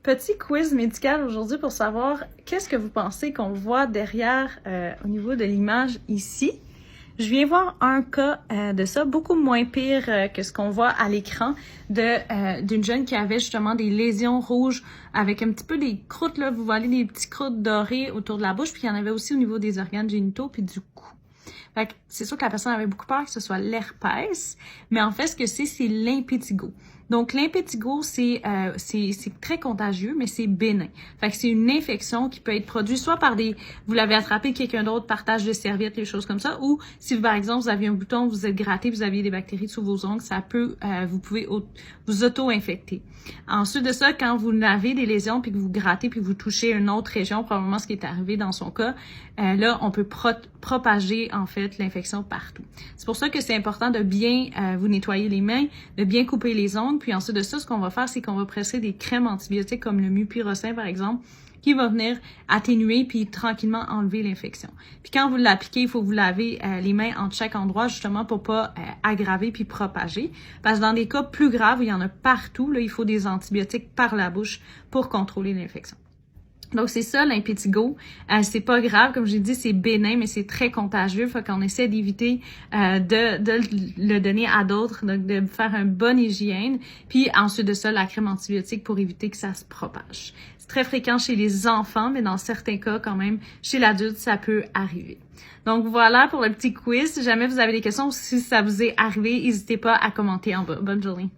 Petit quiz médical aujourd'hui pour savoir qu'est-ce que vous pensez qu'on voit derrière au niveau de l'image ici. Je viens voir un cas de ça, beaucoup moins pire que ce qu'on voit à l'écran d'une jeune qui avait justement des lésions rouges avec un petit peu des croûtes, là, vous voyez des petits croûtes dorées autour de la bouche, puis il y en avait aussi au niveau des organes génitaux puis du cou. Fait que c'est sûr que la personne avait beaucoup peur que ce soit l'herpès, mais en fait, ce que c'est l'impétigo. Donc, l'impétigo, c'est très contagieux, mais c'est bénin. Fait que c'est une infection qui peut être produite soit par vous l'avez attrapé, quelqu'un d'autre, partage de serviettes, des choses comme ça, ou si, par exemple, vous aviez un bouton, vous êtes gratté, vous aviez des bactéries sous vos ongles, ça peut, vous pouvez vous auto-infecter. Ensuite de ça, quand vous avez des lésions, puis que vous grattez, puis que vous touchez une autre région, probablement ce qui est arrivé dans son cas, là, on peut propager, en fait, l'infection partout. C'est pour ça que c'est important de bien vous nettoyer les mains, de bien couper les ongles, puis ensuite de ça, ce qu'on va faire, c'est qu'on va presser des crèmes antibiotiques comme le mupirocin, par exemple, qui va venir atténuer puis tranquillement enlever l'infection. Puis quand vous l'appliquez, il faut vous laver les mains entre chaque endroit justement pour pas aggraver puis propager. Parce que dans des cas plus graves, il y en a partout, là, il faut des antibiotiques par la bouche pour contrôler l'infection. Donc, c'est ça, l'impétigo. C'est pas grave, comme j'ai dit, c'est bénin, mais c'est très contagieux. Fait qu'on essaie d'éviter de le donner à d'autres, donc de faire une bonne hygiène. Puis ensuite de ça, la crème antibiotique pour éviter que ça se propage. C'est très fréquent chez les enfants, mais dans certains cas, quand même, chez l'adulte, ça peut arriver. Donc, voilà pour le petit quiz. Si jamais vous avez des questions ou si ça vous est arrivé, n'hésitez pas à commenter en bas. Bonne journée.